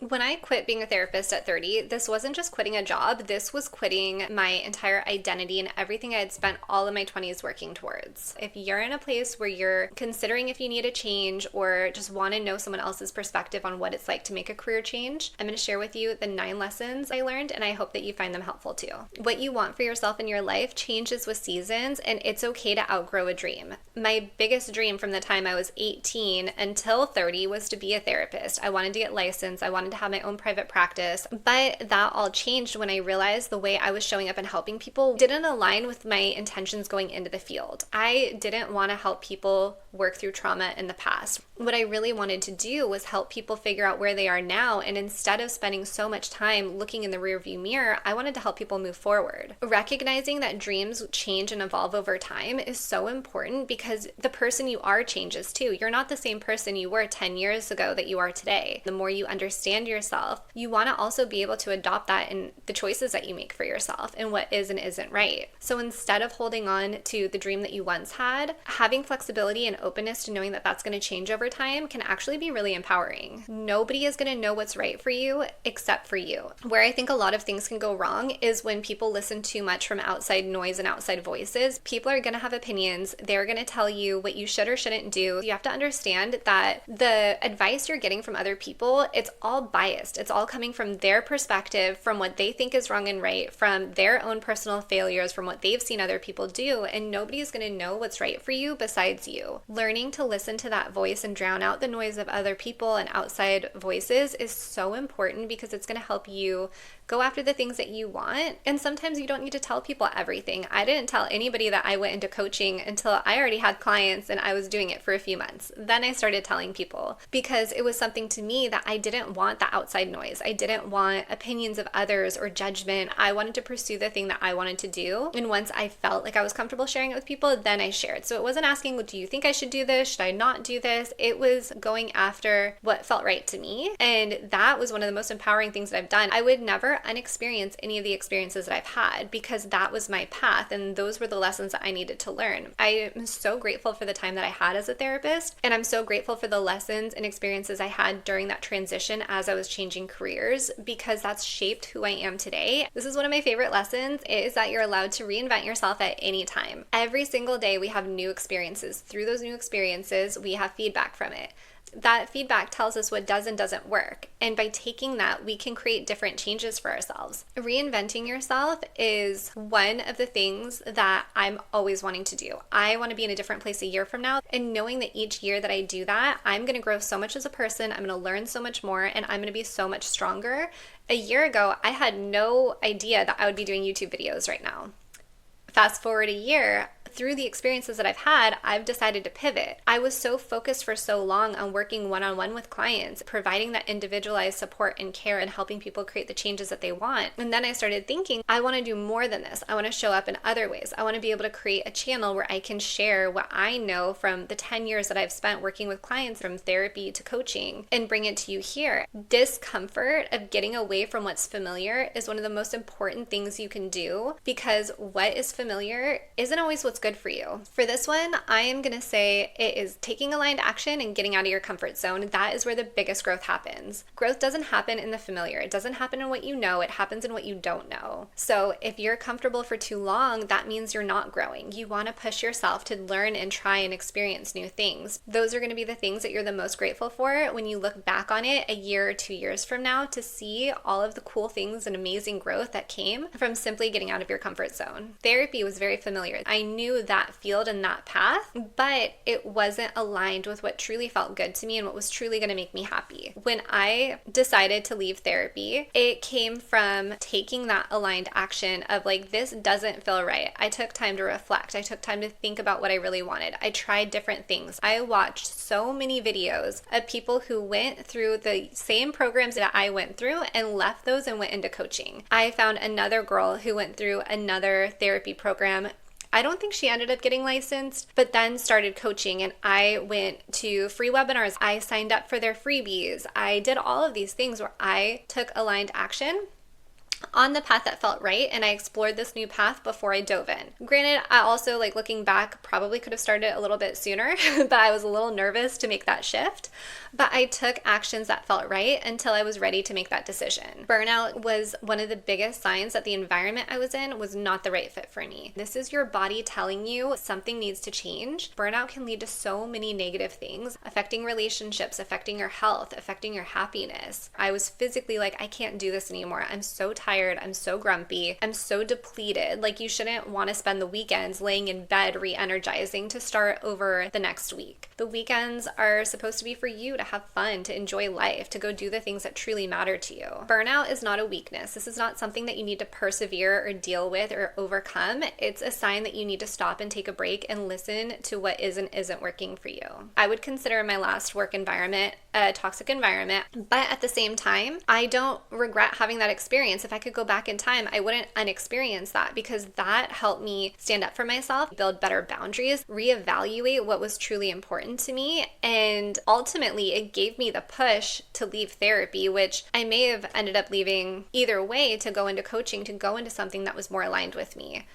When I quit being a therapist at 30, this wasn't just quitting a job, this was quitting my entire identity and everything I had spent all of my 20s working towards. If you're in a place where you're considering if you need a change or just want to know someone else's perspective on what it's like to make a career change, I'm going to share with you the 9 lessons I learned, and I hope that you find them helpful too. What you want for yourself in your life changes with seasons, and it's okay to outgrow a dream. My biggest dream from the time I was 18 until 30 was to be a therapist. I wanted to get licensed. I wanted to have my own private practice, but that all changed when I realized the way I was showing up and helping people didn't align with my intentions going into the field. I didn't want to help people work through trauma in the past. What I really wanted to do was help people figure out where they are now, and instead of spending so much time looking in the rearview mirror, I wanted to help people move forward. Recognizing that dreams change and evolve over time is so important because the person you are changes too. You're not the same person you were 10 years ago that you are today. The more you understand yourself, you want to also be able to adopt that in the choices that you make for yourself and what is and isn't right. So instead of holding on to the dream that you once had, having flexibility and openness to knowing that that's going to change over time can actually be really empowering. Nobody is going to know what's right for you except for you. Where I think a lot of things can go wrong is when people listen too much from outside noise and outside voices. People are going to have opinions. They're going to tell you what you should or shouldn't do. You have to understand that the advice you're getting from other people, it's all biased. It's all coming from their perspective, from what they think is wrong and right, from their own personal failures, from what they've seen other people do, and nobody's going to know what's right for you besides you. Learning to listen to that voice and drown out the noise of other people and outside voices is so important because it's going to help you go after the things that you want. And sometimes you don't need to tell people everything. I didn't tell anybody that I went into coaching until I already had clients and I was doing it for a few months. Then I started telling people because it was something to me that I didn't want the outside noise. I didn't want opinions of others or judgment. I wanted to pursue the thing that I wanted to do. And once I felt like I was comfortable sharing it with people, then I shared. So it wasn't asking, well, do you think I should do this? Should I not do this? It was going after what felt right to me. And that was one of the most empowering things that I've done. I would never unexperience any of the experiences that I've had because that was my path and those were the lessons that I needed to learn. I am so grateful for the time that I had as a therapist, and I'm so grateful for the lessons and experiences I had during that transition as I was changing careers because that's shaped who I am today. This is one of my favorite lessons, is that you're allowed to reinvent yourself at any time. Every single day we have new experiences. Through those new experiences, we have feedback from it. That feedback tells us what does and doesn't work. And by taking that, we can create different changes for ourselves. Reinventing yourself is one of the things that I'm always wanting to do. I want to be in a different place a year from now. And knowing that each year that I do that, I'm going to grow so much as a person. I'm going to learn so much more, and I'm going to be so much stronger. A year ago, I had no idea that I would be doing YouTube videos right now. Fast forward a year, through the experiences that I've had, I've decided to pivot. I was so focused for so long on working one-on-one with clients, providing that individualized support and care and helping people create the changes that they want. And then I started thinking, I want to do more than this. I want to show up in other ways. I want to be able to create a channel where I can share what I know from the 10 years that I've spent working with clients, from therapy to coaching, and bring it to you here. Discomfort of getting away from what's familiar is one of the most important things you can do because what is familiar isn't always what's good for you. For this one, I am going to say it is taking aligned action and getting out of your comfort zone. That is where the biggest growth happens. Growth doesn't happen in the familiar. It doesn't happen in what you know. It happens in what you don't know. So if you're comfortable for too long, that means you're not growing. You want to push yourself to learn and try and experience new things. Those are going to be the things that you're the most grateful for when you look back on it a year or 2 years from now to see all of the cool things and amazing growth that came from simply getting out of your comfort zone. Therapy was very familiar. I knew that field and that path, but it wasn't aligned with what truly felt good to me and what was truly going to make me happy. When I decided to leave therapy, it came from taking that aligned action of like, this doesn't feel right. I took time to reflect. I took time to think about what I really wanted. I tried different things. I watched so many videos of people who went through the same programs that I went through and left those and went into coaching. I found another girl who went through another therapy program. I don't think she ended up getting licensed, but then started coaching, and I went to free webinars. I signed up for their freebies. I did all of these things where I took aligned action on the path that felt right, and I explored this new path before I dove in. Granted, I also, like, looking back, probably could have started a little bit sooner, but I was a little nervous to make that shift. But I took actions that felt right until I was ready to make that decision. Burnout was one of the biggest signs that the environment I was in was not the right fit for me. This is your body telling you something needs to change. Burnout can lead to so many negative things, affecting relationships, affecting your health, affecting your happiness. I was physically like, I can't do this anymore. I'm so tired. I'm so grumpy. I'm so depleted. Like, you shouldn't want to spend the weekends laying in bed re-energizing to start over the next week. The weekends are supposed to be for you to have fun, to enjoy life, to go do the things that truly matter to you. Burnout is not a weakness. This is not something that you need to persevere or deal with or overcome. It's a sign that you need to stop and take a break and listen to what is and isn't working for you. I would consider my last work environment a toxic environment, but at the same time, I don't regret having that experience. If I could go back in time, I wouldn't unexperience that, because that helped me stand up for myself, build better boundaries, reevaluate what was truly important to me, and ultimately it gave me the push to leave therapy, which I may have ended up leaving either way, to go into coaching, to go into something that was more aligned with me.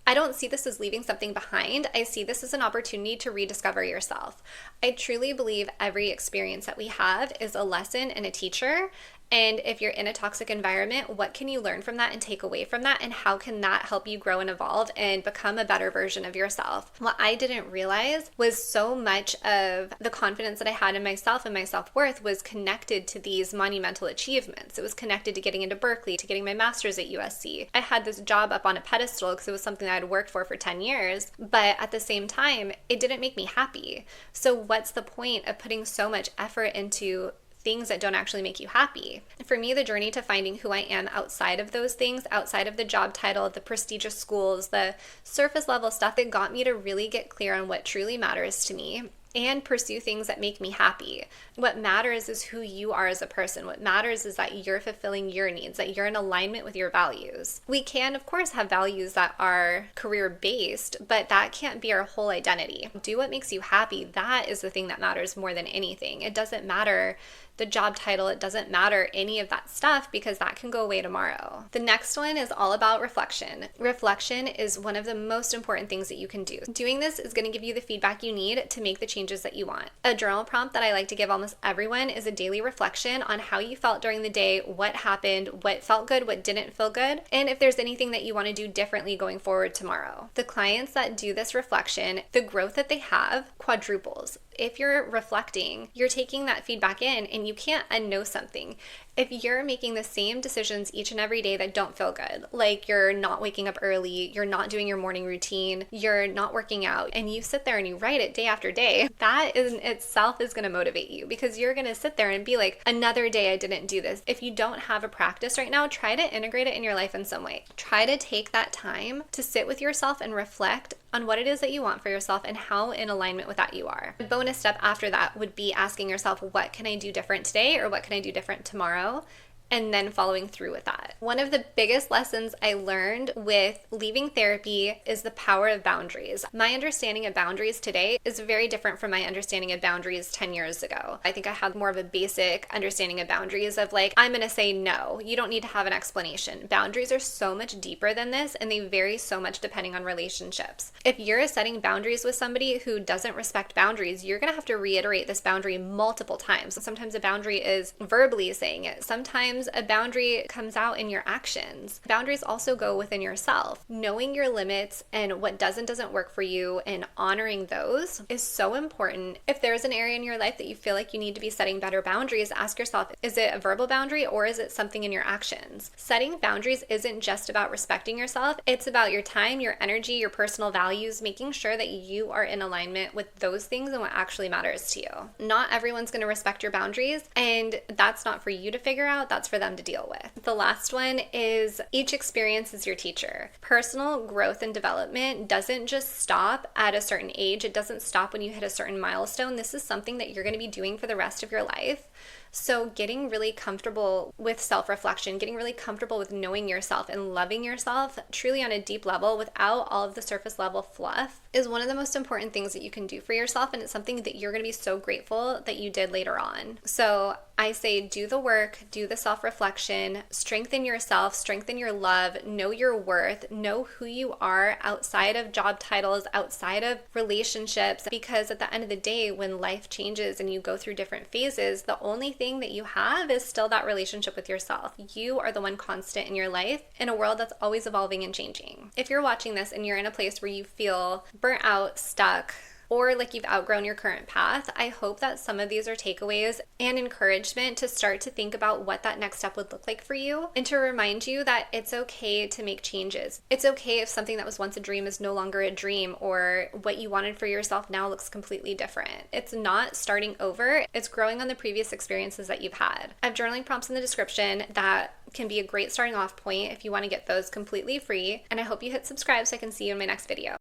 I don't see this as leaving something behind. I see this as an opportunity to rediscover yourself. I truly believe every experience that we have is a lesson and a teacher. And if you're in a toxic environment, what can you learn from that and take away from that? And how can that help you grow and evolve and become a better version of yourself? What I didn't realize was so much of the confidence that I had in myself and my self-worth was connected to these monumental achievements. It was connected to getting into Berkeley, to getting my master's at USC. I had this job up on a pedestal because it was something that I'd worked for 10 years. But at the same time, it didn't make me happy. So what's the point of putting so much effort into things that don't actually make you happy? For me, the journey to finding who I am outside of those things, outside of the job title, the prestigious schools, the surface level stuff, that got me to really get clear on what truly matters to me and pursue things that make me happy. What matters is who you are as a person. What matters is that you're fulfilling your needs, that you're in alignment with your values. We can, of course, have values that are career-based, but that can't be our whole identity. Do what makes you happy. That is the thing that matters more than anything. It doesn't matter the job title, it doesn't matter any of that stuff, because that can go away tomorrow. The next one is all about reflection. Reflection is one of the most important things that you can do. Doing this is going to give you the feedback you need to make the changes that you want. A journal prompt that I like to give almost everyone is a daily reflection on how you felt during the day, what happened, what felt good, what didn't feel good, and if there's anything that you want to do differently going forward tomorrow. The clients that do this reflection, the growth that they have quadruples. If you're reflecting, you're taking that feedback in, and you can't unknow something. If you're making the same decisions each and every day that don't feel good, like you're not waking up early, you're not doing your morning routine, you're not working out, and you sit there and you write it day after day, that in itself is going to motivate you, because you're going to sit there and be like, another day I didn't do this. If you don't have a practice right now, try to integrate it in your life in some way. Try to take that time to sit with yourself and reflect on what it is that you want for yourself and how in alignment with that you are. A bonus step after that would be asking yourself, what can I do different today, or what can I do different tomorrow? And then following through with that. One of the biggest lessons I learned with leaving therapy is the power of boundaries. My understanding of boundaries today is very different from my understanding of boundaries 10 years ago. I think I had more of a basic understanding of boundaries of like, I'm gonna say no. You don't need to have an explanation. Boundaries are so much deeper than this, and they vary so much depending on relationships. If you're setting boundaries with somebody who doesn't respect boundaries, you're gonna have to reiterate this boundary multiple times. Sometimes a boundary is verbally saying it. Sometimes a boundary comes out in your actions. Boundaries also go within yourself. Knowing your limits and what doesn't work for you and honoring those is so important. If there's an area in your life that you feel like you need to be setting better boundaries, ask yourself, is it a verbal boundary or is it something in your actions? Setting boundaries isn't just about respecting yourself. It's about your time, your energy, your personal values, making sure that you are in alignment with those things and what actually matters to you. Not everyone's going to respect your boundaries, and that's not for you to figure out. That's for them to deal with. The last one is each experience is your teacher. Personal growth and development doesn't just stop at a certain age. It doesn't stop when you hit a certain milestone. This is something that you're going to be doing for the rest of your life. So getting really comfortable with self-reflection, getting really comfortable with knowing yourself and loving yourself truly on a deep level without all of the surface level fluff is one of the most important things that you can do for yourself. And it's something that you're going to be so grateful that you did later on. So I say do the work, do the self-reflection, strengthen yourself, strengthen your love, know your worth, know who you are outside of job titles, outside of relationships, because at the end of the day, when life changes and you go through different phases, the only thing that you have is still that relationship with yourself. You are the one constant in your life in a world that's always evolving and changing. If you're watching this and you're in a place where you feel burnt out, stuck, or like you've outgrown your current path, I hope that some of these are takeaways and encouragement to start to think about what that next step would look like for you, and to remind you that it's okay to make changes. It's okay if something that was once a dream is no longer a dream, or what you wanted for yourself now looks completely different. It's not starting over, it's growing on the previous experiences that you've had. I have journaling prompts in the description that can be a great starting off point if you want to get those completely free, and I hope you hit subscribe so I can see you in my next video.